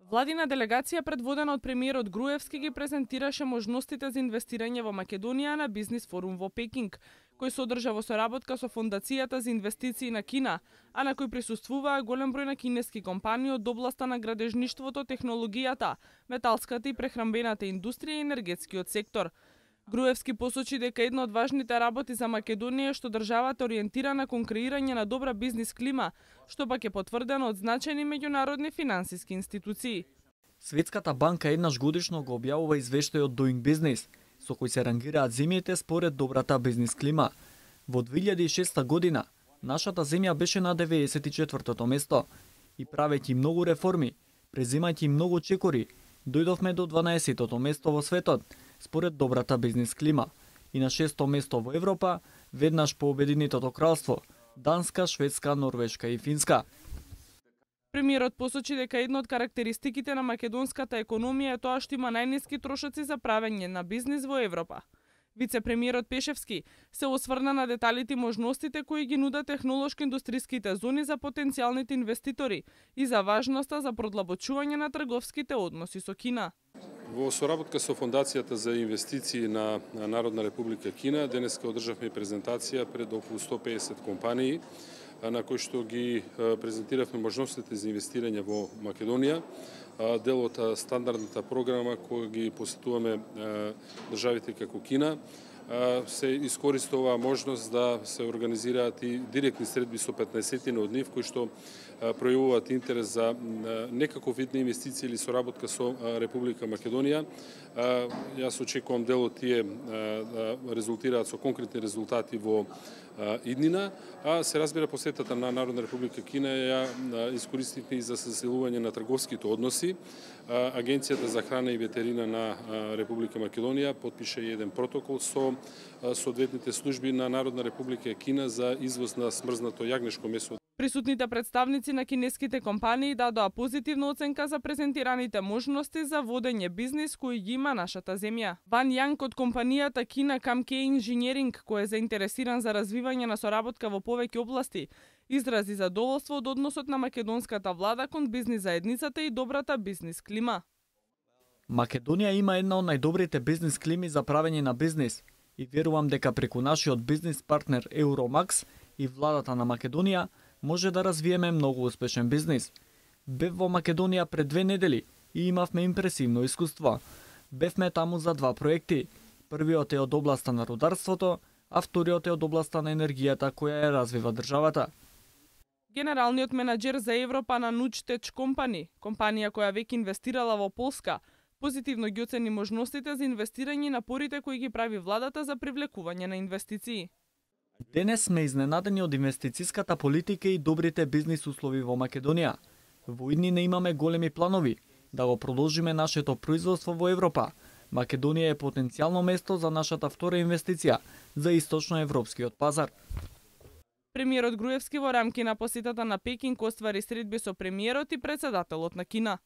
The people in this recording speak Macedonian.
Владина делегација предводена од премиерот Груевски ги презентираше можностите за инвестирање во Македонија на бизнис форум во Пекинг, кој се одржа во соработка со Фондацијата за инвестиции на Кина, а на кој присуствуваа голем број на кинески компании од областа на градежништвото, технологијата, металската и прехранбената индустрија и енергетскиот сектор. Груевски посочи дека една од важните работи за Македонија е што државата ориентирана кон креирање на добра бизнис клима, што пак е потврдено од значајни меѓународни финансиски институции. Светската банка еднаш годишно го објавува извештајот Doing Business, со кој се рангираат земјите според добрата бизнис клима. Во 2006 година, нашата земја беше на 94-тото место и правејќи многу реформи, преземајќи многу чекори, дојдовме до 12-тото место во светот, според добрата бизнис клима, и на 6-то место во Европа, веднаш по Обединетото кралство, Данска, Шведска, Норвешка и Финска. Премиерот посочи дека една од карактеристиките на македонската економија е тоа што има најниски трошоци за правење на бизнис во Европа. Вице-премиерот Пешевски се осврна на деталите и можностите кои ги нудат технолошко-индустриските зони за потенцијалните инвеститори и за важноста за продлабочување на трговските односи со Кина. Во соработка со Фондацијата за инвестиции на Народна република Кина, денеска одржавме презентација пред околу 150 компании, на кои што ги презентиравме можностите за инвестирање во Македонија, дел од стандардната програма која ги посетуваме државите како Кина. Се искористи оваа можност да се организираат и директни средби со 15 од нив кои што пројавуваат интерес за некаков вид на инвестиција или соработка со Република Македонија. Јас очекувам дел од тие да резултираат со конкретни резултати во иднина, а се разбира посетата на Народна република Кина ја искористивме и за засилување на трговските односи. Агенцијата за храна и ветерина на Република Македонија потпише еден протокол со соодветните служби на Народна република Кина за извоз на смрзнато јагнешко месо. Присутните представници на кинеските компании дадоа позитивна оценка за презентираните можности за водење бизнис кои ги има нашата земја. Ван Јанг од компанијата Кина Камке Инжинеринг, кој е заинтересиран за развивање на соработка во повеќе области, изрази задоволство од односот на македонската влада кон бизнис заедницата и добрата бизнис клима. Македонија има една од најдобрите бизнис клими за правење на бизнис и верувам дека преку нашиот бизнис партнер Euromax и владата на Македонија може да развиеме многу успешен бизнис. Бев во Македонија пред 2 недели и имавме импресивно искуство. Бевме таму за 2 проекти. Првиот е од областа на рударството, а вториот е од областа на енергијата која ја развива државата. Генералниот менаџер за Европа на Nudge Company, компанија која веќе инвестирала во Полска, позитивно ги оцени можностите за инвестирање и напорите кои ги прави владата за привлекување на инвестиции. Денес сме изненадени од инвестициската политика и добрите бизнис услови во Македонија. Во иднина имаме големи планови да го продолжиме нашето производство во Европа. Македонија е потенцијално место за нашата втора инвестиција за источноевропскиот пазар. Премиерот Груевски во рамки на посетата на Пекинг оствари средби со премиерот и председателот на Кина.